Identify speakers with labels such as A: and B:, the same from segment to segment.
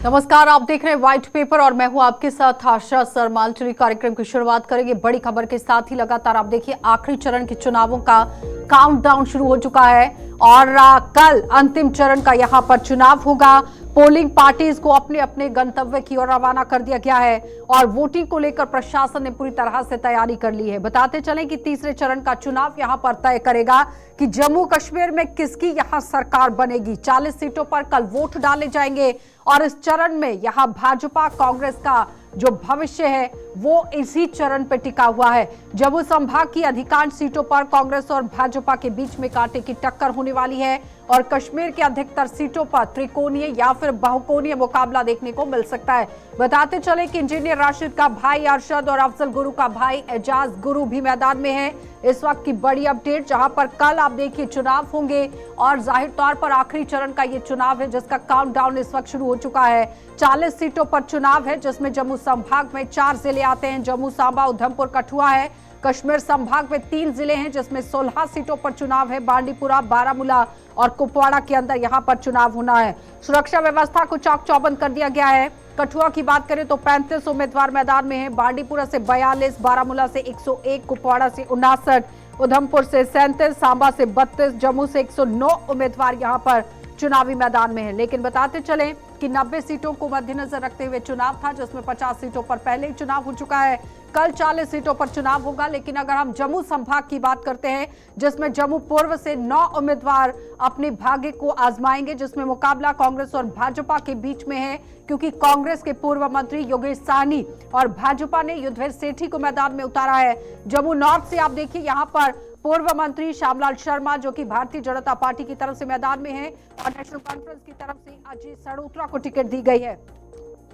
A: नमस्कार, आप देख रहे हैं व्हाइट पेपर और मैं हूं आपके साथ आशा सरमाल। चलिए कार्यक्रम की शुरुआत करेंगे बड़ी खबर के साथ ही। लगातार आप देखिए आखिरी चरण के चुनावों का काउंटडाउन शुरू हो चुका है और कल अंतिम चरण का यहां पर चुनाव होगा। पोलिंग पार्टीज को अपने अपने गंतव्य की ओर रवाना कर दिया गया है और वोटिंग को लेकर प्रशासन ने पूरी तरह से तैयारी कर ली है। बताते चलें कि तीसरे चरण का चुनाव यहां पर तय करेगा कि जम्मू कश्मीर में किसकी यहां सरकार बनेगी। 40 सीटों पर कल वोट डाले जाएंगे और इस चरण में यहां भाजपा कांग्रेस का जो भविष्य है वो इसी चरण पर टिका हुआ है। जम्मू संभाग की अधिकांश सीटों पर कांग्रेस और भाजपा के बीच में कांटे की टक्कर होने वाली है और कश्मीर के अधिकतर सीटों पर त्रिकोणीय या फिर बहुकोणीय मुकाबला देखने को मिल सकता है। बताते चले कि इंजीनियर राशिद का भाई अरशद और अफजल गुरु का भाई एजाज गुरु भी मैदान में है। इस वक्त की बड़ी अपडेट, जहां पर कल आप देखिए चुनाव होंगे और जाहिर तौर पर आखिरी चरण का ये चुनाव है जिसका काउंटडाउन इस वक्त शुरू हो चुका है। 40 सीटों पर चुनाव है जिसमें जम्मू संभाग में 4 जिले आते हैं। जम्मू, सांबा, उधमपुर, कठुआ है। कश्मीर संभाग में 3 जिले हैं जिसमें 16 सीटों पर चुनाव है। बांडीपुरा, बारामूला और कुपवाड़ा के अंदर यहां पर चुनाव होना है। सुरक्षा व्यवस्था को चाक चौबंद कर दिया गया है। कठुआ की बात करें तो 35 उम्मीदवार मैदान में हैं। बांडीपुरा से 42, बारामूला से 101, कुपवाड़ा से 59, उधमपुर से 37, सांबा से 32, जम्मू से 109 उम्मीदवार यहां पर चुनावी मैदान में है। लेकिन बताते चलें कि 90 सीटों को मद्देनजर रखते हुए चुनाव था जिसमें 50 सीटों पर पहले ही चुनाव हो चुका है। कल 40 सीटों पर चुनाव होगा। लेकिन अगर हम जम्मू संभाग की बात करते हैं जिसमें जम्मू पूर्व से 9 उम्मीदवार अपने भाग्य को आजमाएंगे, जिसमें मुकाबला कांग्रेस और भाजपा के बीच में है क्योंकि कांग्रेस के पूर्व मंत्री योगेश साहनी और भाजपा ने युद्धवीर सेठी को मैदान में उतारा है। जम्मू नॉर्थ से आप देखिए यहाँ पर पूर्व मंत्री श्यामलाल शर्मा जो कि भारतीय जनता पार्टी की तरफ से मैदान में है और नेशनल कॉन्फ्रेंस की तरफ से अजय सड़ोत्रा को टिकट दी गई है।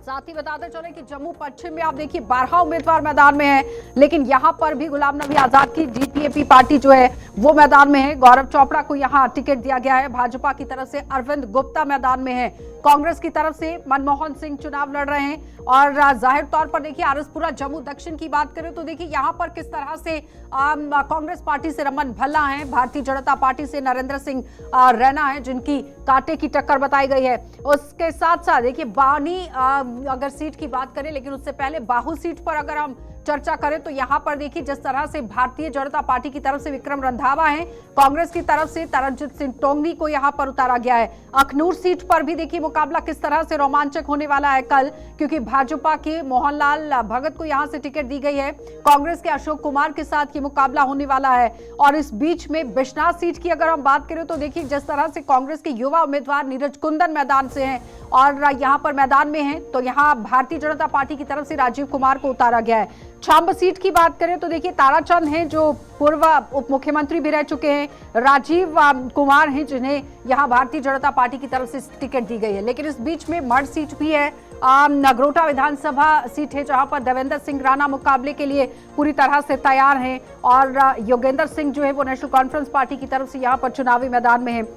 A: साथ ही बताते चले कि जम्मू पश्चिम में आप देखिए 12 उम्मीदवार मैदान में हैं, लेकिन यहां पर भी गुलाम नबी आजाद की जीपीएपी पार्टी जो है वो मैदान में है। गौरव चोपड़ा को यहां टिकट दिया गया है। भाजपा की तरफ से अरविंद गुप्ता मैदान में है। कांग्रेस की तरफ से मनमोहन सिंह चुनाव लड़ रहे हैं और जाहिर तौर पर देखिए आरसपुरा जम्मू दक्षिण की बात करें तो देखिए यहां पर किस तरह से कांग्रेस पार्टी से रमन भल्ला है, भारतीय जनता पार्टी से नरेंद्र सिंह रैना है जिनकी कांटे की टक्कर बताई गई है। उसके साथ साथ देखिए बानी अगर सीट की बात करें, लेकिन उससे पहले बाहू सीट पर अगर हम चर्चा करें तो यहां पर देखिए जिस तरह से भारतीय जनता पार्टी की तरफ से विक्रम रंधावा है, कांग्रेस की तरफ से तरनजीत सिंह टोंगनी को यहां पर उतारा गया है। अखनूर सीट पर भी देखिए मुकाबला किस तरह से रोमांचक होने वाला है कल, क्योंकि भाजपा के मोहनलाल भगत को यहां से टिकट दी गई है। कांग्रेस के अशोक कुमार के साथ ये मुकाबला होने वाला है। और इस बीच में बिश्नाथ सीट की अगर हम बात करें तो देखिए जिस तरह से कांग्रेस के युवा उम्मीदवार नीरज कुंदन मैदान से हैं और यहां पर मैदान में हैं, तो यहां भारतीय जनता पार्टी की तरफ से राजीव कुमार को उतारा गया है। छाम्ब सीट की बात करें तो देखिए ताराचंद हैं जो पूर्व उप मुख्यमंत्री भी रह चुके हैं, राजीव कुमार हैं जिन्हें यहां भारतीय जनता पार्टी की तरफ से टिकट दी गई है। लेकिन इस बीच में मढ़ सीट भी है, नगरोटा विधानसभा सीट है जहां पर देवेंद्र सिंह राणा मुकाबले के लिए पूरी तरह से तैयार हैं और योगेंद्र सिंह जो है वो नेशनल कॉन्फ्रेंस पार्टी की तरफ से यहां पर चुनावी मैदान में है।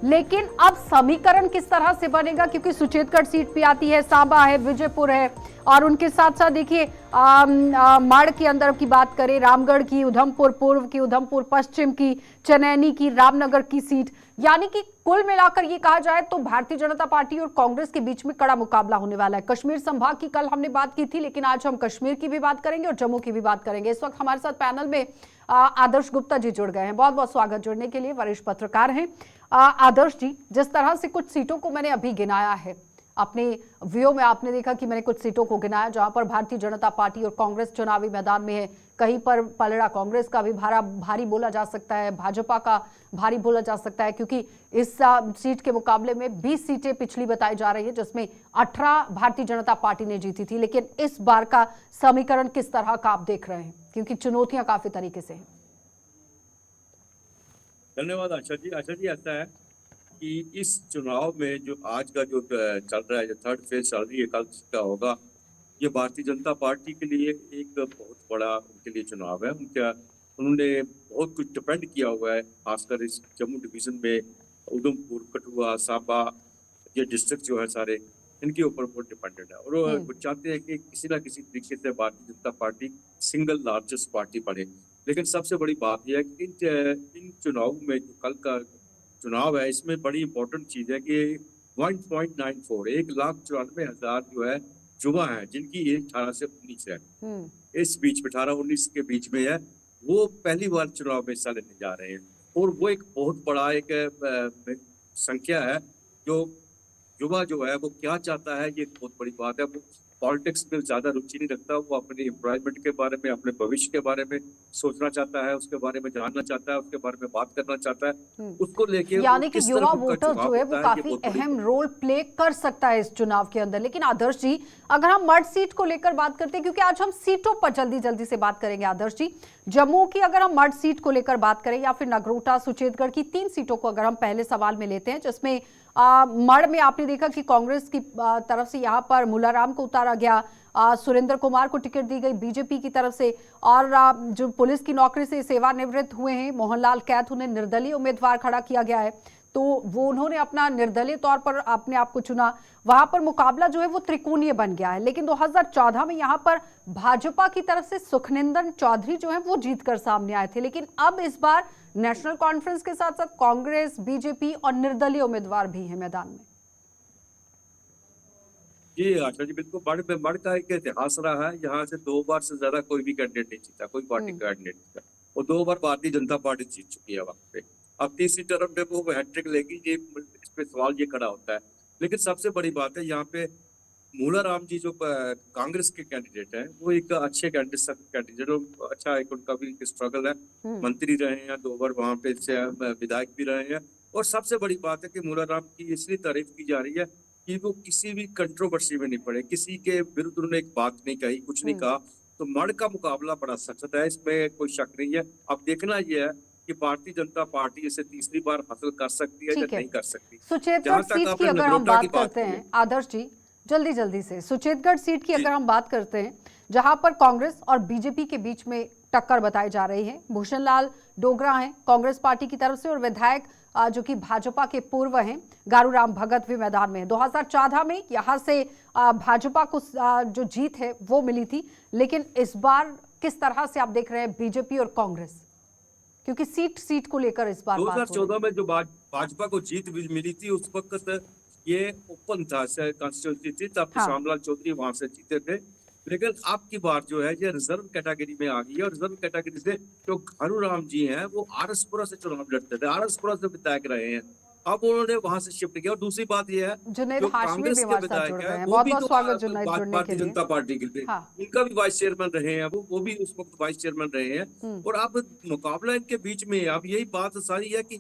A: लेकिन अब समीकरण किस तरह से बनेगा, क्योंकि सुचेतगढ़ सीट भी आती है, सांबा है, विजयपुर है और उनके साथ साथ देखिए माड़ के अंदर की बात करें, रामगढ़ की, उधमपुर पूर्व की, उधमपुर पश्चिम की, चनैनी की, रामनगर की सीट, यानी कि कुल मिलाकर ये कहा जाए तो भारतीय जनता पार्टी और कांग्रेस के बीच में कड़ा मुकाबला होने वाला है। कश्मीर संभाग की कल हमने बात की थी, लेकिन आज हम कश्मीर की भी बात करेंगे और जम्मू की भी बात करेंगे। इस वक्त हमारे साथ पैनल में आदर्श गुप्ता जी जुड़ गए हैं। बहुत बहुत स्वागत जुड़ने के लिए। वरिष्ठ पत्रकार हैं आदर्श जी। जिस तरह से कुछ सीटों को मैंने अभी गिनाया है अपने व्यू में, आपने देखा कि मैंने कुछ सीटों को गिनाया जहां पर भारतीय जनता पार्टी और कांग्रेस चुनावी मैदान में है। कहीं पर पलड़ा कांग्रेस का भी भारी बोला जा सकता है, भाजपा का भारी बोला जा सकता है, क्योंकि इस सीट के मुकाबले में 20 सीटें पिछली बताई जा रही है जिसमें 18 भारतीय जनता पार्टी ने जीती थी। लेकिन इस बार का समीकरण किस तरह का आप देख रहे हैं, क्योंकि चुनौतियां काफी तरीके से हैं?
B: धन्यवाद आशा जी। ऐसा है कि इस चुनाव में जो आज का जो चल रहा है, जो थर्ड फेज चल रही है, कल का होगा, ये भारतीय जनता पार्टी के लिए एक बहुत बड़ा उनके लिए चुनाव है। उन्होंने बहुत कुछ डिपेंड किया हुआ है, खासकर इस जम्मू डिवीजन में उधमपुर, कठुआ, सांबा, ये डिस्ट्रिक्ट जो है सारे इनके ऊपर बहुत डिपेंडेंट है और वो चाहते हैं कि किसी ना किसी तरीके से Bharatiya Janata party single largest party बने। लेकिन सबसे बड़ी बात यह है कि इन चुनाव में जो कल का चुनाव है, इसमें बड़ी इंपॉर्टेंट चीज है कि 1.94 1,94,000 जो है युवा है जिनकी एज 18 से 19 है। इस बीच में 18-19 के बीच में है, वो पहली बार चुनाव में हिस्सा लेने जा रहे हैं और वो एक बहुत बड़ा एक संख्या है। जो युवा जो है वो क्या चाहता है, ये एक बहुत बड़ी बात है। वो पॉलिटिक्स में ज्यादा रुचि नहीं रखता, वो अपने एम्प्लॉयमेंट के बारे में, अपने भविष्य के बारे में सोचना चाहता है, उसके बारे में जानना चाहता है, उसके बारे में बात करना चाहता है। उसको लेके
A: यानी कि
B: किस
A: युवा
B: तरफ उनका
A: वोटर
B: चुनाव
A: जो है वो
B: होता है, ये
A: काफी
B: बहुत बड़ी
A: अहम रोल प्ले कर सकता है इस चुनाव के अंदर। लेकिन आदर्श जी, अगर हम मर्द सीट को लेकर बात करते हैं, क्योंकि आज हम सीटों पर जल्दी जल्दी से बात करेंगे आदर्श जी। जम्मू की अगर हम मर्द सीट को लेकर बात करें या फिर नगरोटा सुचेतगढ़ की 3 सीटों को अगर हम पहले सवाल में लेते हैं, जिसमें मड़ में आपने देखा कि कांग्रेस की तरफ से यहाँ पर मुलाराम को उतारा गया, सुरेंद्र कुमार को टिकट दी गई बीजेपी की तरफ से, और जो पुलिस की नौकरी से सेवानिवृत्त हुए हैं मोहनलाल कैथ, उन्हें निर्दलीय उम्मीदवार खड़ा किया गया है, तो वो उन्होंने अपना निर्दलीय तौर पर अपने आप को चुना। वहां पर मुकाबला जो है वो त्रिकोणीय बन गया है। लेकिन 2014 में यहाँ पर भाजपा की तरफ से सुखनंदन चौधरी जो है वो जीतकर सामने आए थे। लेकिन अब इस बार नेशनल कॉन्फ्रेंस के साथ साथ कांग्रेस, बीजेपी और निर्दलीय उम्मीदवार भी हैं मैदान में।
B: जी आशा जी, बिल्कुल मड़ का एक इतिहास रहा है। यहाँ से 2 बार से ज्यादा कोई भी कैंडिडेट नहीं जीता, कोई पार्टी कैंडिडेट नहीं जीता, और 2 बार भारतीय जनता पार्टी जीत चुकी है वहां पे। अब तीसरी टर्म में वो हैट्रिक लेगी, ये इस पे सवाल ये खड़ा होता है। लेकिन सबसे बड़ी बात है यहाँ पे मूलाराम जी जो कांग्रेस के कैंडिडेट हैं, वो एक अच्छे कैंडिडेट, अच्छा एक उनका भी स्ट्रगल है, मंत्री रहे हैं 2 बार वहां पे, विधायक भी रहे हैं। और सबसे बड़ी बात है कि मूलाराम की इसलिए तारीफ की जा रही है कि वो किसी भी कंट्रोवर्सी में नहीं पड़े, किसी के विरुद्ध उन्होंने एक बात नहीं कही, कुछ नहीं कहा। तो मड़ का मुकाबला बड़ा सख्त है, इसमें कोई शक नहीं है। अब देखना यह है कि भारतीय जनता पार्टी इसे तीसरी बार हासिल कर सकती है या नहीं कर सकती।
A: सुचेतगढ़ सीट की अगर हम बात करते हैं आदर्श जी, जल्दी जल्दी से सुचेतगढ़ सीट की अगर हम बात करते हैं, जहां पर कांग्रेस और बीजेपी के बीच में टक्कर बताई जा रही है। भूषण लाल डोगरा हैं कांग्रेस पार्टी की तरफ से, और विधायक जो कि भाजपा के पूर्व हैं गारूराम भगत भी मैदान में है। 2014 में यहां से भाजपा को जो जीत है वो मिली थी, लेकिन इस बार किस तरह से आप देख रहे हैं बीजेपी और कांग्रेस, क्योंकि सीट को लेकर इस बार
B: 2014 में जो भाजपा को जीत मिली थी, उस वक्त ये ओपन था कॉन्स्टिट्यूंसी थी, तब श्यामलाल चौधरी वहां से जीते थे। लेकिन अब की बार जो है ये रिजर्व कैटेगरी में आ गई है, और रिजर्व कैटेगरी से जो घारूराम जी हैं वो आरएसपुरा से चुनाव लड़ते थे, आरएसपुरा से विधायक रहे हैं, अब उन्होंने वहां से शिफ्ट किया। और दूसरी बात यह है जो कांग्रेस के विधायक है वो भी तो भारतीय जनता पार्टी के थे, उनका भी वाइस चेयरमैन रहे हैं, वो भी उस वक्त वाइस चेयरमैन रहे हैं। और अब मुकाबला इनके बीच में अब यही बात सारी है कि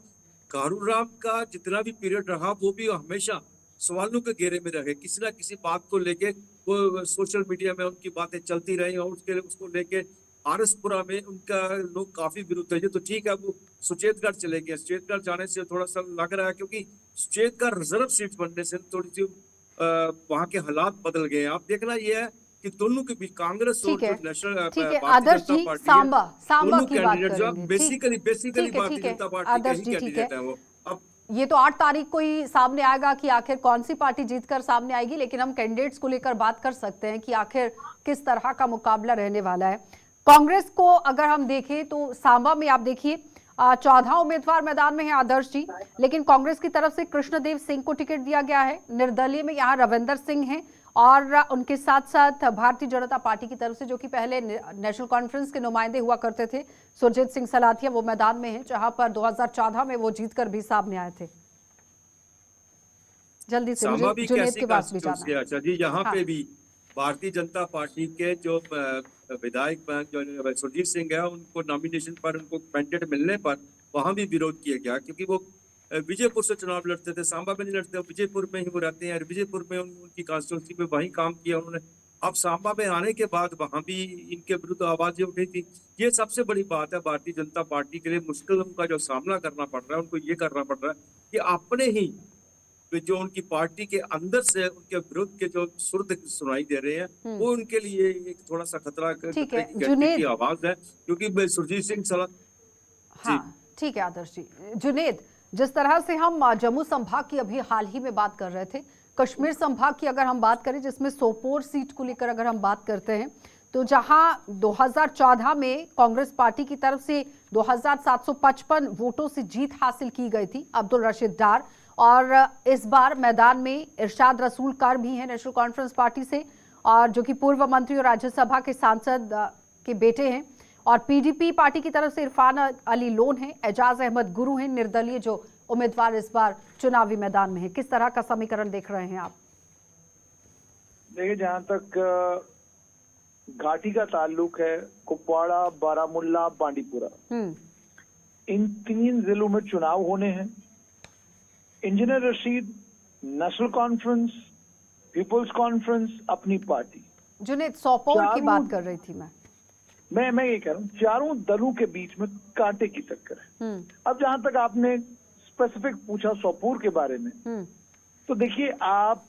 B: घारूराम का जितना भी पीरियड रहा वो भी हमेशा सवालों के घेरे में रहे, किसी ना किसी बात को लेके वो सोशल मीडिया में उनकी बातें चलती रही, और उसको लेके आरएसपुरा में उनका लोग काफी विरुद्ध है। तो ठीक है, वो सुचेतगढ़ चले गए, सुचेतगढ़ जाने से थोड़ा सा लग रहा है, क्योंकि सुचेतगढ़ रिजर्व सीट बनने से थोड़ी सी वहां के हालात बदल गए। आप देखना ये है कि दोनों के बीच कांग्रेस और नेशनल
A: आदर्श जी सांबा की बात करेंगे,
B: बेसिकली भारतीय जनता पार्टी के कैंडिडेट है वो। अब
A: ये तो 8 तारीख को ही सामने आएगा कि आखिर कौन सी पार्टी जीतकर सामने आएगी, लेकिन हम कैंडिडेट्स को लेकर बात कर सकते हैं कि आखिर किस तरह का मुकाबला रहने वाला है। कांग्रेस को अगर हम देखें तो सांबा में आप देखिए 14 उम्मीदवार मैदान में है आदर्श जी, लेकिन कांग्रेस की तरफ से कृष्णदेव सिंह को टिकट दिया गया है। निर्दलीय में यहाँ रविंदर सिंह हैं, और उनके साथ साथ भारतीय जनता पार्टी की तरफ से जो कि पहले नेशनल कॉन्फ्रेंस के नुमाइंदे हुआ करते थे, सुरजीत सिंह सलाथिया, वो मैदान में हैं, जहां पर 2014 में वो जीतकर भी सामने आए थे। जल्दी से मुझे जुनेद के पास भी जाना है।
B: अच्छा जी, यहाँ पे भी भारतीय जनता पार्टी के जो विधायक जो सुरजीत सिंह है, उनको नॉमिनेशन पर, उनको मैंडेट मिलने पर वहां भी विरोध किया गया, क्योंकि वो विजयपुर से चुनाव लड़ते थे, सांबा में नहीं लड़ते, विजयपुर में ही वो रहते हैं। विजयपुर में उनकी कॉन्स्टिट्यूंसी में वही काम किया उन्होंने। अब सांबा में आने के बाद वहां भी इनके विरुद्ध आवाजें उठी थी। ये सबसे बड़ी बात है भारतीय जनता पार्टी के लिए, मुश्किलों का जो सामना करना पड़ रहा है उनको, ये करना पड़ रहा है कि अपने ही जो उनकी पार्टी के अंदर से उनके विरुद्ध के जो सुर सुनाई दे रहे हैं, वो उनके लिए एक थोड़ा सा खतरा की आवाज है, क्योंकि सुरजीत सिंह
A: ठीक है आदर्श जी। जुनेद, जिस तरह से हम जम्मू संभाग की अभी हाल ही में बात कर रहे थे, कश्मीर संभाग की अगर हम बात करें, जिसमें सोपोर सीट को लेकर अगर हम बात करते हैं, तो जहां 2014 में कांग्रेस पार्टी की तरफ से 2755 वोटों से जीत हासिल की गई थी अब्दुल रशीद डार, और इस बार मैदान में इरशाद रसूल कार भी हैं नेशनल कॉन्फ्रेंस पार्टी से, और जो कि पूर्व मंत्री और राज्यसभा के सांसद के बेटे हैं। और पीडीपी पार्टी की तरफ से इरफान अली लोन है, एजाज अहमद गुरु हैं, निर्दलीय जो उम्मीदवार इस बार चुनावी मैदान में है। किस तरह का समीकरण देख रहे हैं आप?
C: देखिए, जहां तक घाटी का ताल्लुक है, कुपवाड़ा, बारामुल्ला, बांडीपुरा, इन 3 जिलों में चुनाव होने हैं। इंजीनियर रशीद, नेशनल कॉन्फ्रेंस, पीपुल्स कॉन्फ्रेंस, अपनी पार्टी।
A: जुनेद, सोपोर की बात कर रही थी
C: मैं ये कह रहा हूँ, चारों दलों के बीच में कांटे की टक्कर है। अब जहां तक आपने स्पेसिफिक पूछा सोपोर के बारे में, तो देखिए, आप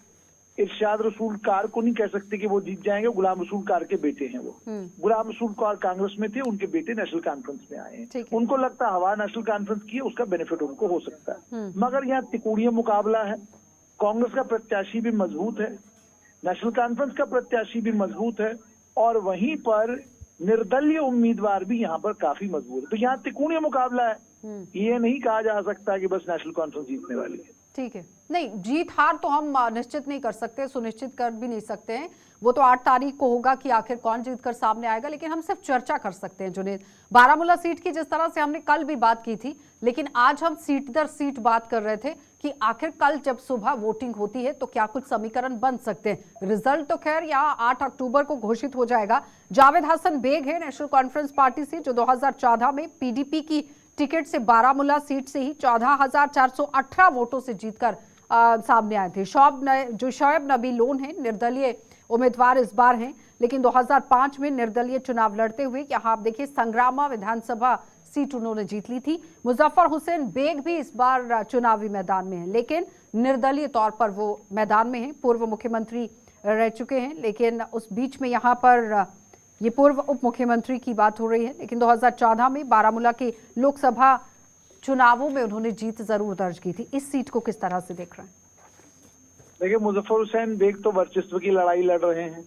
C: इरशाद रसूल कार को नहीं कह सकते कि वो जीत जाएंगे। गुलाम रसूल कार के बेटे हैं वो। गुलाम रसूल कार कांग्रेस में थे, उनके बेटे नेशनल कॉन्फ्रेंस में आए हैं। उनको लगता है हवा नेशनल कॉन्फ्रेंस की है, उसका बेनिफिट उनको हो सकता है। मगर यहाँ तिकोड़िया मुकाबला है। कांग्रेस का प्रत्याशी भी मजबूत है, नेशनल कॉन्फ्रेंस का प्रत्याशी भी मजबूत है, और वहीं पर निर्दलीय उम्मीदवार भी यहाँ पर काफी मजबूत है। तो यहाँ तिकोड़िया मुकाबला है। ये नहीं कहा जा सकता कि बस नेशनल कॉन्फ्रेंस जीतने वाली है।
A: ठीक है, नहीं, जीत हार तो हम निश्चित नहीं कर सकते, सुनिश्चित कर भी नहीं सकते हैं। वो तो 8 तारीख को होगा कि आखिर कौन जीतकर सामने आएगा, लेकिन हम सिर्फ चर्चा कर सकते हैं। जुनेद, बारामूला सीट की जिस तरह से हमने कल भी बात की थी, लेकिन आज हम सीट दर सीट बात कर रहे थे कि आखिर कल जब सुबह वोटिंग होती है तो क्या कुछ समीकरण बन सकते हैं। रिजल्ट तो खैर यहाँ 8 अक्टूबर को घोषित हो जाएगा। जावेद हसन बेग है नेशनल कॉन्फ्रेंस पार्टी से, जो 2014 में पीडीपी की टिकट से बारामूला सीट से ही 14,418 वोटों से जीतकर सामने आए थे। शोएब नबी लोन है, निर्दलीय उम्मीदवार इस बार हैं, लेकिन 2005 में निर्दलीय चुनाव लड़ते हुए यहाँ आप देखिए संग्रामा विधानसभा सीट उन्होंने जीत ली थी। मुजफ्फर हुसैन बेग भी इस बार चुनावी मैदान में है, लेकिन निर्दलीय तौर पर वो मैदान में है। पूर्व मुख्यमंत्री रह चुके हैं, लेकिन उस बीच में यहाँ पर ये पूर्व उप मुख्यमंत्री की बात हो रही है। लेकिन 2014 में बारामूला के लोकसभा चुनावों में उन्होंने जीत जरूर दर्ज की थी। इस सीट को किस तरह से देख रहे हैं?
C: देखिए, मुजफ्फर हुसैन बेग तो वर्चस्व की लड़ाई लड़ रहे हैं।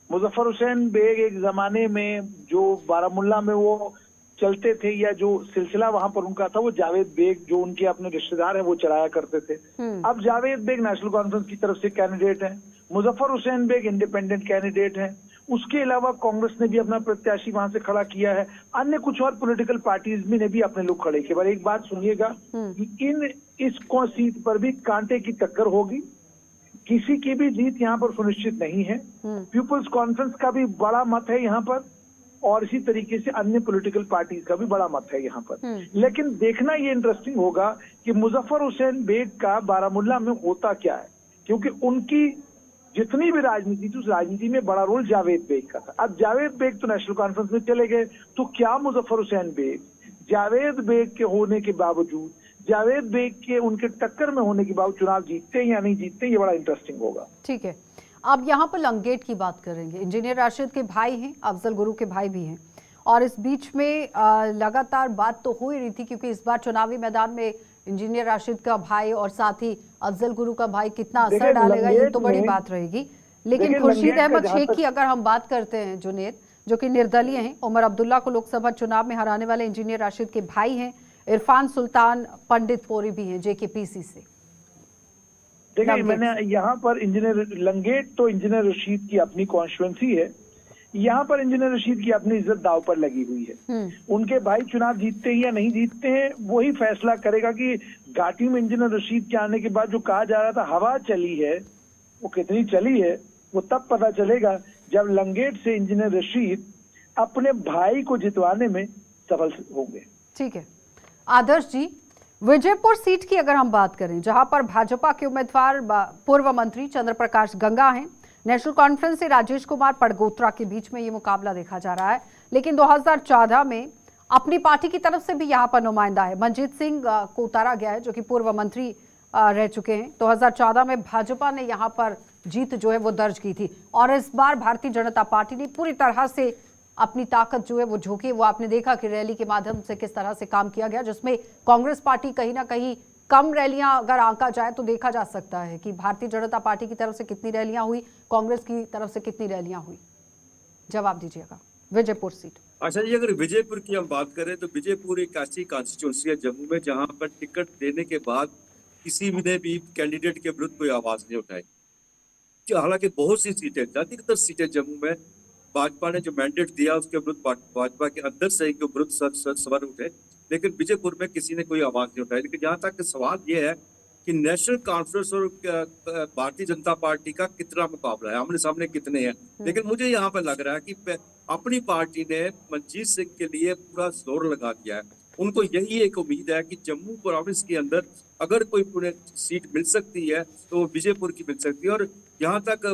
C: मुजफ्फर हुसैन बेग एक जमाने में जो बारामूला में वो चलते थे, या जो सिलसिला वहां पर उनका था, वो जावेद बेग जो उनके अपने रिश्तेदार हैं वो चलाया करते थे। अब जावेद बेग नेशनल कॉन्फ्रेंस की तरफ से कैंडिडेट हैं, मुजफ्फर हुसैन बेग इंडिपेंडेंट कैंडिडेट हैं। उसके अलावा कांग्रेस ने भी अपना प्रत्याशी वहां से खड़ा किया है। अन्य कुछ और पॉलिटिकल पार्टीज भी ने भी अपने लोग खड़े किए। पर एक बात सुनिएगा कि इस सीट पर भी कांटे की टक्कर होगी। किसी की भी जीत यहाँ पर सुनिश्चित नहीं है। पीपुल्स कॉन्फ्रेंस का भी बड़ा मत है यहाँ पर, और इसी तरीके से अन्य पॉलिटिकल पार्टीज का भी बड़ा मत है यहाँ पर। लेकिन देखना ये इंटरेस्टिंग होगा कि मुजफ्फर हुसैन बेग का बारामूला में होता क्या है, क्योंकि उनकी जितनी भी राजनीति थी, उस राजनीति में बड़ा रोल जावेद बेग का था। अब जावेद बेग तो नेशनल कॉन्फ्रेंस में चले गए, तो क्या मुजफ्फर हुसैन बेग जावेद बेग के होने के बावजूद, जावेद बेग के उनके टक्कर में होने के बावजूद चुनाव जीतते हैं या नहीं जीतते, ये बड़ा इंटरेस्टिंग होगा।
A: ठीक है, अब यहाँ पर लंगेट की बात करेंगे। इंजीनियर राशिद के भाई हैं, अफजल गुरु के भाई भी हैं, और इस बीच में लगातार बात तो हो ही रही थी, क्योंकि इस बार चुनावी मैदान में इंजीनियर राशिद का भाई और साथ ही अफजल गुरु का भाई कितना असर डालेगा, ये तो बड़ी बात रहेगी। लेकिन खुर्शीद अहमद शेख की अगर हम बात करते हैं, जुनेद, जो कि निर्दलीय हैं, उमर अब्दुल्ला को लोकसभा चुनाव में हराने वाले इंजीनियर राशिद के भाई हैं। इरफान सुल्तान पंडित पोरी भी हैं जेकेपीसी से।
C: देखिए, मैंने यहाँ पर इंजीनियर लंगेट तो इंजीनियर रशीद की अपनी कॉन्स्टिट्यूएंसी है। यहाँ पर इंजीनियर रशीद की अपनी इज्जत दांव पर लगी हुई है। उनके भाई चुनाव जीतते हैं या नहीं जीतते हैं, वही फैसला करेगा कि घाटी में इंजीनियर रशीद के आने के बाद जो कहा जा रहा था हवा चली है, वो कितनी चली है, वो तब पता चलेगा जब लंगेट से इंजीनियर रशीद अपने भाई को जितवाने में सफल होंगे।
A: ठीक है, आदर्श जी, विजयपुर सीट की अगर हम बात करें, जहां पर भाजपा के उम्मीदवार पूर्व मंत्री चंद्र प्रकाश गंगा हैं, नेशनल कॉन्फ्रेंस से राजेश कुमार पड़गोत्रा के बीच में ये मुकाबला देखा जा रहा है। लेकिन 2014 में अपनी पार्टी की तरफ से भी यहाँ पर नुमाइंदा है, मनजीत सिंह को उतारा गया है, जो कि पूर्व मंत्री रह चुके हैं। 2014 में भाजपा ने यहाँ पर जीत जो है वो दर्ज की थी, और इस बार भारतीय जनता पार्टी ने पूरी तरह से अपनी ताकत जो है वो झोंकी। वो आपने देखा कि रैली के माध्यम से किस तरह से काम किया गया, जिसमें कांग्रेस पार्टी कहीं ना कहीं कम रैलियां अगर आंका जाए तो देखा जा सकता है कि भारतीय जनता पार्टी की तरफ से कितनी रैलियां हुई, कांग्रेस की तरफ से कितनी रैलियां हुई। जवाब दीजिएगा। विजयपुर सीट।
B: अच्छा जी, अगर विजयपुर की हम बात करें तो विजयपुर एक ऐसी कॉन्स्टिट्यूंसी है जम्मू में जहां पर टिकट देने के बाद किसी ने भी कैंडिडेट के विरुद्ध कोई आवाज नहीं उठाई। हालांकि बहुत सी सीटें, ज्यादातर सीटें जम्मू में भाजपा ने जो मैंडेट दिया उसके विरुद्ध भाजपा के अंदर से ही विरुद्ध सवाल उठे, लेकिन विजयपुर में किसी ने कोई आवाज नहीं उठाई। लेकिन जहां तक सवाल ये है कि नेशनल कॉन्फ्रेंस और भारतीय जनता पार्टी का कितना मुकाबला है, आमने सामने कितने हैं। लेकिन मुझे यहाँ पर लग रहा है कि अपनी पार्टी ने मनजीत सिंह के लिए पूरा जोर लगा दिया है। उनको यही एक उम्मीद है कि जम्मू प्रोविंस के अंदर अगर कोई पुणे सीट मिल सकती है तो वो विजयपुर की मिल सकती है। और यहाँ तक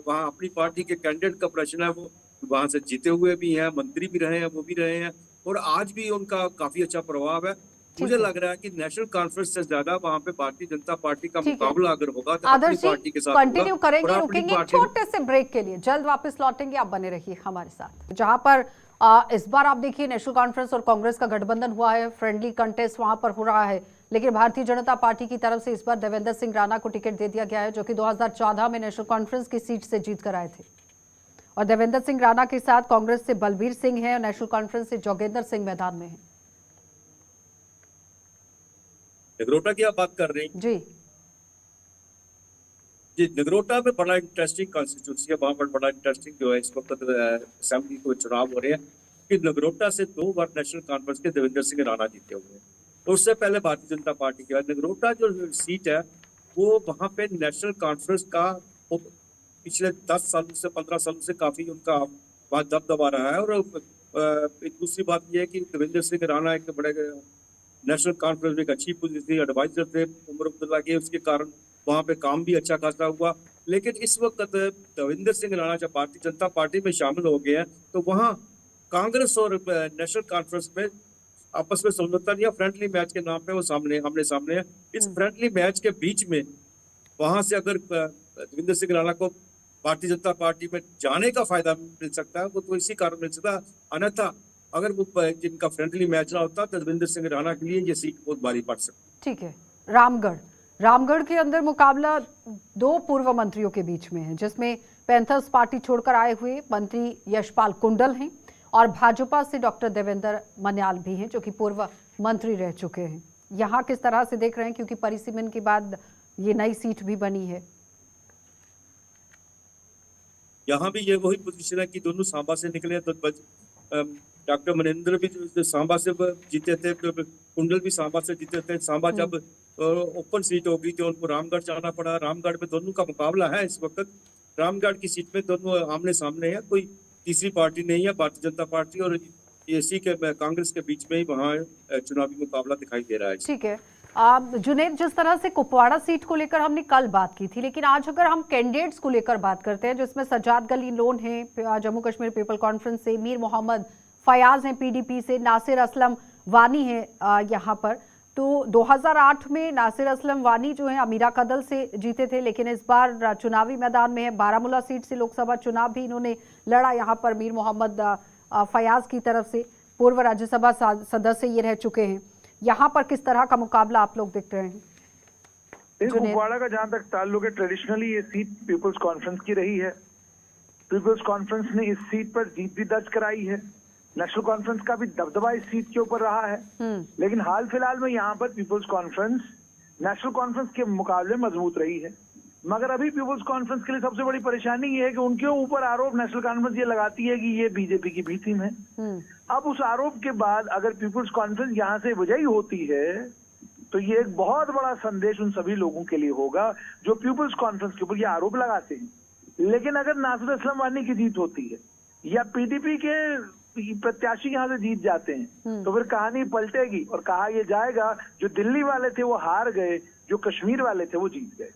B: वहाँ अपनी पार्टी के कैंडिडेट का प्रश्न है, वो वहां से जीते हुए भी हैं, मंत्री भी रहे हैं, वो भी रहे हैं और आज भी उनका काफी अच्छा प्रभाव है। मुझे लग रहा है कि नेशनल कॉन्फ्रेंस से ज्यादा वहाँ पे भारतीय जनता पार्टी का मुकाबला अगर होगा तो अपनी
A: आदर्श
B: पार्टी के
A: जी
B: साथ
A: कंटिन्यू
B: होगा।
A: करेंगे,
B: और अपनी
A: रुकेंगे एक
B: पार्टी-
A: छोटे से ब्रेक के लिए, जल्द वापस लौटेंगे, आप बने रहिए हमारे साथ। जहां पर इस बार आप देखिए नेशनल कॉन्फ्रेंस और कांग्रेस का गठबंधन हुआ है, फ्रेंडली कंटेस्ट वहां पर हो रहा है, लेकिन भारतीय जनता पार्टी की तरफ से इस बार देवेंद्र सिंह राणा को टिकट दे दिया गया है, जो कि 2014 में नेशनल कॉन्फ्रेंस की सीट से जीत कर आए थे। और देवेंद्र सिंह राणा के साथ कांग्रेस से बलबीर सिंह है और नेशनल कॉन्फ्रेंस से जोगेंद्र सिंह मैदान में है।
B: नगरोटा की आप बात कर रही हैं
A: जी
B: जी, नगरोटा में बड़ा इंटरेस्टिंग कॉन्स्टिट्यूंसी है। वहां पर बड़ा इंटरेस्टिंग जो है इस वक्त असेंबली को चुनाव हो रहे हैं कि नगरोटा से 2 बार नेशनल कॉन्फ्रेंस के देवेंद्र सिंह राणा जीते हुए हैं। तो उससे पहले भारतीय जनता पार्टी के नगरोटा जो सीट है वो वहां पे नेशनल कॉन्फ्रेंस का पिछले 10 सालों से 15 सालों से काफी उनका वहां दबदबा रहा है। और एक दूसरी बात यह है कि देवेंद्र सिंह राणा एक बड़े नेशनल कॉन्फ्रेंस में एक अच्छी पोजीशन एडवाइजर थे उमर अब्दुल्ला के, उसके कारण वहां पे काम भी अच्छा खासा हुआ। लेकिन इस वक्त देवेंद्र सिंह राणा जब भारतीय जनता पार्टी में शामिल हो गए हैं तो वहां कांग्रेस और नेशनल कॉन्फ्रेंस में आपस में समझौता नहीं है, फ्रेंडली मैच के नाम पे वो आमने सामने है। इस फ्रेंडली मैच के बीच में वहां से अगर देवेंद्र सिंह राणा को भारतीय जनता पार्टी में जाने का फायदा मिल सकता है वो तो इसी कारण मिल सकता है। अन्यथा अगर वो जिनका फ्रेंडली मैच ना होता तो देवेंद्र सिंह राणा के लिए ये सीट बहुत भारी पड़ सकती।
A: ठीक है। रामगढ़ के अंदर मुकाबला 2 पूर्व मंत्रियों के बीच में है, जिसमें पैंथर्स पार्टी छोड़कर आए हुए मंत्री यशपाल कुंडल हैं और भाजपा से डॉक्टर देवेंद्र मन्याल भी हैं, जो कि पूर्व मंत्री रह चुके हैं। यहाँ किस तरह से देख रहे हैं, क्योंकि परिसीमन के बाद ये नई सीट भी बनी है।
B: यहाँ भी ये वही पोजीशन है कि दोनों सांबा से निकले तो डॉक्टर मनेंद्र भी सांबा से जीते थे, कुंडल भी सांबा से जीते थे। सांबा जब ओपन सीट हो गई तो उनको रामगढ़ जाना पड़ा। रामगढ़ में दोनों का मुकाबला है इस वक्त। रामगढ़ की सीट में दोनों आमने सामने है, कोई तीसरी पार्टी नहीं है। भारतीय जनता पार्टी और एसी के कांग्रेस के बीच में ही वहाँ चुनावी मुकाबला दिखाई दे रहा है।
A: ठीक है। जुनेद, जिस तरह से कुपवाड़ा सीट को लेकर हमने कल बात की थी, लेकिन आज अगर हम कैंडिडेट्स को लेकर बात करते हैं, जिसमें सज्जाद गली लोन है जम्मू कश्मीर पीपल कॉन्फ्रेंस से, मीर मोहम्मद फयाज हैं पीडीपी से, नासिर असलम वानी है यहाँ पर। तो 2008 में नासिर असलम वानी जो है अमीरा कदल से जीते थे, लेकिन इस बार चुनावी मैदान में है। बारामूला सीट से लोकसभा चुनाव भी इन्होंने लड़ा, यहाँ पर मीर मोहम्मद फयाज की तरफ से। पूर्व राज्यसभा सदस्य ये रह चुके हैं। यहाँ पर किस तरह का मुकाबला आप लोग देख रहे हैं?
C: कुपवाड़ा का जहां तक ताल्लुक है, ट्रेडिशनली ये सीट पीपल्स कॉन्फ्रेंस की रही है। पीपल्स कॉन्फ्रेंस ने इस सीट पर जीत भी दर्ज कराई है। नेशनल कॉन्फ्रेंस का भी दबदबा इस सीट के ऊपर रहा है। लेकिन हाल फिलहाल में यहाँ पर पीपल्स कॉन्फ्रेंस नेशनल कॉन्फ्रेंस के मुकाबले मजबूत रही है। मगर अभी पीपल्स कॉन्फ्रेंस के लिए सबसे बड़ी परेशानी ये है कि उनके ऊपर आरोप नेशनल कॉन्फ्रेंस ये लगाती है कि ये बीजेपी की बी टीम है। अब उस आरोप के बाद अगर पीपल्स कॉन्फ्रेंस यहाँ से विजयी होती है तो ये एक बहुत बड़ा संदेश उन सभी लोगों के लिए होगा जो पीपल्स कॉन्फ्रेंस के ऊपर ये आरोप लगाते हैं। लेकिन अगर नासिर असलम वानी की जीत होती है या पीडीपी के प्रत्याशी यहाँ से जीत जाते हैं तो फिर कहानी पलटेगी और कहा यह जाएगा जो दिल्ली वाले थे वो हार गए, जो कश्मीर वाले थे वो जीत गए।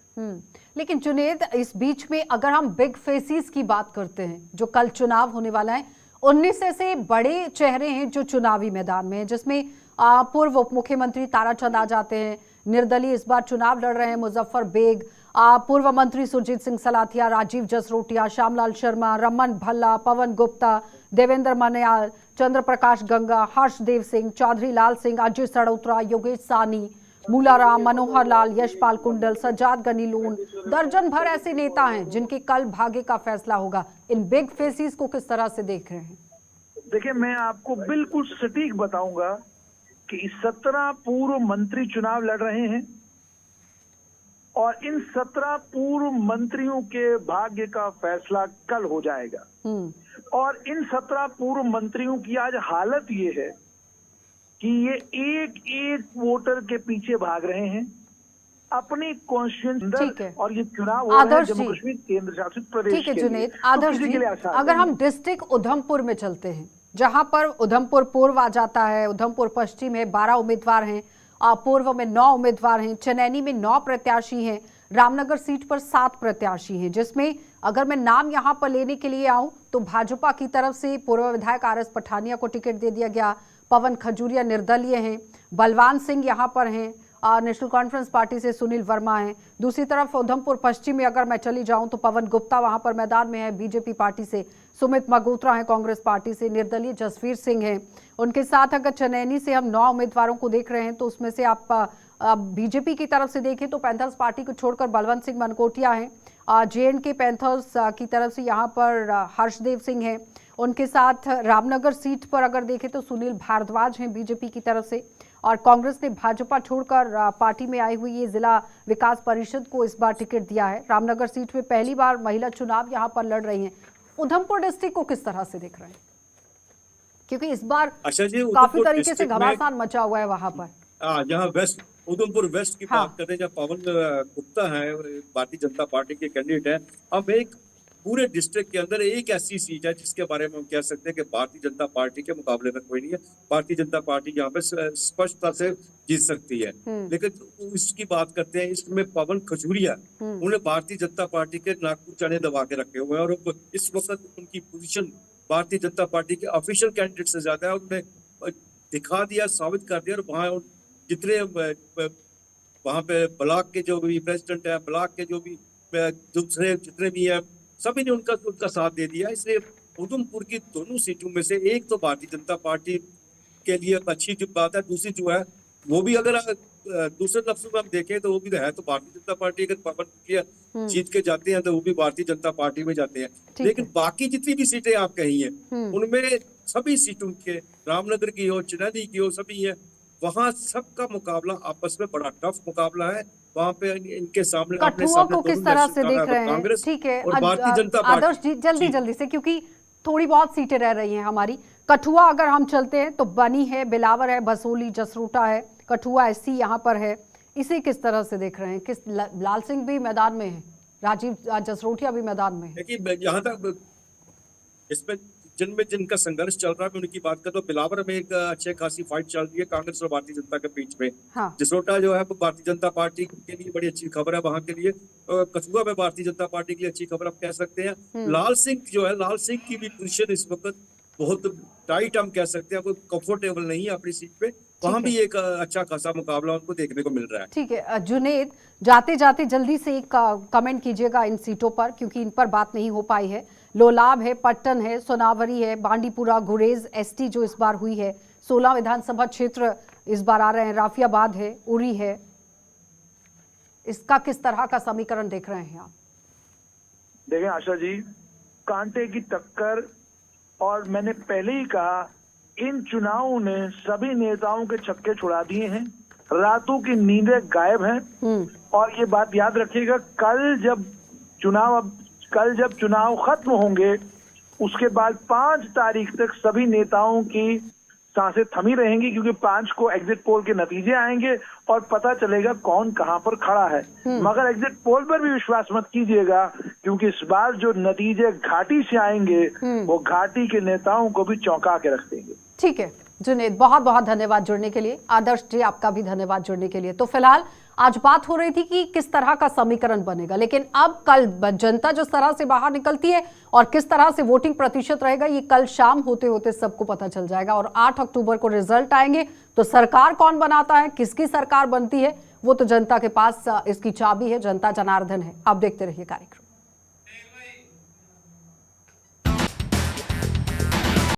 A: लेकिन जुनेद, इस बीच में अगर हम बिग फेसेस की बात करते हैं, जो कल चुनाव होने वाला है, 19 ऐसे बड़े चेहरे हैं जो चुनावी मैदान में हैं, जिसमें पूर्व उप मुख्यमंत्री ताराचंद आ जाते हैं, निर्दलीय इस बार चुनाव लड़ रहे हैं मुजफ्फर बेग, पूर्व मंत्री सुरजीत सिंह सलाथिया, राजीव जसरोटिया, श्यामलाल शर्मा, रमन भल्ला, पवन गुप्ता, देवेंद्र मन्याल, चंद्र प्रकाश गंगा, हर्षदेव सिंह, चौधरी लाल सिंह, अजय सड़ोत्रा, योगेश सानी, मूलाराम, मनोहर लाल, यशपाल कुंडल, सज्जाद गनी लोन, दर्जन भर ऐसे नेता हैं जिनके कल भाग्य का फैसला होगा। इन बिग फेसेस को किस तरह से देख रहे हैं?
C: देखिए, मैं आपको बिल्कुल सटीक बताऊंगा कि 17 पूर्व मंत्री चुनाव लड़ रहे हैं और इन 17 पूर्व मंत्रियों के भाग्य का फैसला कल हो जाएगा। और इन 17 पूर्व मंत्रियों की आज हालत ये है कि ये एक एक वोटर के पीछे भाग रहे हैं अपनी कॉन्स्टिट्यूएंसी, और ये चुनाव हो रहे हैं जम्मू कश्मीर केंद्र शासित प्रदेश
A: ठीक है
C: के
A: जुनेद,
C: लिए।
A: आदर्श जी, अगर हम डिस्ट्रिक्ट उधमपुर में चलते हैं, जहां पर उधमपुर पूर्व आ जाता है, उधमपुर पश्चिम है, 12 उम्मीदवार हैं, पूर्व में 9 उम्मीदवार हैं, चनैनी में 9 प्रत्याशी हैं, रामनगर सीट पर 7 प्रत्याशी हैं, जिसमें अगर मैं नाम यहां पर लेने के लिए आऊं तो भाजपा की तरफ से पूर्व विधायक RS पठानिया को टिकट दे दिया गया, पवन खजूरिया निर्दलीय हैं, बलवान सिंह यहां पर हैं, नेशनल कॉन्फ्रेंस पार्टी से सुनील वर्मा हैं। दूसरी तरफ उधमपुर पश्चिम में अगर मैं चली जाऊं तो पवन गुप्ता वहां पर मैदान में है बीजेपी पार्टी से, सुमित मगोत्रा हैं कांग्रेस पार्टी से, निर्दलीय जसवीर सिंह हैं। उनके साथ अगर चनैनी से हम 9 उम्मीदवारों को देख रहे हैं तो उसमें से आप बीजेपी की तरफ से देखें तो पैंथर्स पार्टी को छोड़कर बलवंत सिंह मनकोटिया हैं, JNK पैंथर्स की तरफ से यहाँ पर हर्षदेव सिंह हैं। उनके साथ रामनगर सीट पर अगर देखें तो सुनील भारद्वाज हैं बीजेपी की तरफ से, और कांग्रेस ने भाजपा छोड़कर पार्टी में आई हुई ये जिला विकास परिषद को इस बार टिकट दिया है। रामनगर सीट में पहली बार महिला चुनाव यहाँ पर लड़ रही हैं। उधमपुर डिस्ट्रिक्ट को किस तरह से देख रहे हैं, क्योंकि इस बार काफी तरीके से घमासान मचा हुआ है वहां पर।
B: जहाँ वेस्ट उधमपुर वेस्ट की बात करें, जहाँ पवन गुप्ता है भारतीय जनता पार्टी के कैंडिडेट है, अब एक पूरे डिस्ट्रिक्ट के अंदर एक ऐसी सीट है जिसके बारे में हम कह सकते हैं कि भारतीय जनता पार्टी के मुकाबले में कोई नहीं है। भारतीय जनता पार्टी यहाँ पे स्पष्टता से जीत सकती है। लेकिन इसकी बात करते हैं, इसमें पवन खजूरिया, उन्हें भारतीय जनता पार्टी के नागपुर चने दबा के रखे हुए हैं, और इस वक्त उनकी पोजीशन भारतीय जनता पार्टी के ऑफिशियल कैंडिडेट से ज्यादा है। उन्होंने दिखा दिया, साबित कर दिया, और वहाँ जितने वहाँ पे ब्लॉक के जो भी प्रेसिडेंट है, ब्लॉक के जो भी दूसरे जितने भी है, सभी ने उनका साथ दे दिया। इसलिए उधमपुर की दोनों सीटों में से एक तो भारतीय जनता पार्टी के लिए अच्छी जो बात है, दूसरी जो है वो भी अगर दूसरे लफ्जों में हम देखें तो वो भी है तो भारतीय जनता पार्टी अगर पवन जीत के जाते हैं तो वो भी भारतीय जनता पार्टी में जाते हैं। लेकिन बाकी जितनी भी सीटें आप कही हैं उनमें सभी सीटों के, रामनगर की हो, चनैनी की हो, सभी है, वहाँ सबका मुकाबला आपस में बड़ा टफ मुकाबला है। वहाँ पे इनके सामने
A: कठुआ को किस तरह से देख रहे हैं? ठीक है आदर्श जी, जल्दी से, क्योंकि थोड़ी बहुत सीटें रह रही हैं हमारी। कठुआ अगर हम चलते हैं तो बनी है, बिलावर है, बसोली, जसरोटा है, कठुआ SC यहाँ पर है, इसे किस तरह से देख रहे हैं? किस लाल सिंह भी मैदान में है, राजीव जसरोटिया भी मैदान में है।
B: देखिए यहाँ तक इसमें जिनका संघर्ष चल रहा है, मैं उनकी बात करता हूँ। बिलावर में एक अच्छी खासी फाइट चल रही है कांग्रेस और भारतीय जनता के बीच में। जसरोटा जो है वो भारतीय जनता पार्टी के लिए बड़ी अच्छी खबर है वहां के लिए। कठुआ में भारतीय जनता पार्टी के लिए अच्छी खबर आप कह सकते हैं। लाल सिंह जो है, लाल सिंह की भी पोजीशन इस वक्त बहुत टाइट हम कह सकते हैं, कोई कंफर्टेबल नहीं है अपनी सीट पे। वहां भी एक अच्छा खासा मुकाबला उनको देखने को मिल रहा है।
A: ठीक है जुनेद, जाते जाते जल्दी से एक कमेंट कीजिएगा इन सीटों पर, क्योंकि इन पर बात नहीं हो पाई है। लोलाब है, पट्टन है, सोनावरी है, बांडीपुरा, गुरेज ST जो इस बार हुई है, 16 विधानसभा क्षेत्र इस बार आ रहे हैं, राफियाबाद है, उरी है, इसका किस तरह का समीकरण देख रहे हैं आप?
C: देखें आशा जी, कांटे की टक्कर, और मैंने पहले ही कहा इन चुनावों ने सभी नेताओं के छक्के छुड़ा दिए हैं, रातों की नींदें गायब हैं। और ये बात याद रखिएगा, कल जब चुनाव खत्म होंगे उसके बाद 5 तारीख तक सभी नेताओं की सांसें थमी रहेंगी, क्योंकि 5 को एग्जिट पोल के नतीजे आएंगे और पता चलेगा कौन कहां पर खड़ा है। मगर एग्जिट पोल पर भी विश्वास मत कीजिएगा, क्योंकि इस बार जो नतीजे घाटी से आएंगे वो घाटी के नेताओं को भी चौंका के रख देंगे।
A: ठीक है जुनेद, बहुत बहुत धन्यवाद जुड़ने के लिए। आदर्श जी आपका भी धन्यवाद जुड़ने के लिए। तो फिलहाल आज बात हो रही थी कि किस तरह का समीकरण बनेगा, लेकिन अब कल जनता जिस तरह से बाहर निकलती है और किस तरह से वोटिंग प्रतिशत रहेगा, ये कल शाम होते होते सबको पता चल जाएगा। और 8 अक्टूबर को रिजल्ट आएंगे तो सरकार कौन बनाता है, किसकी सरकार बनती है, वो तो जनता के पास इसकी चाबी है, जनता जनार्दन है। आप देखते रहिए कार्यक्रम।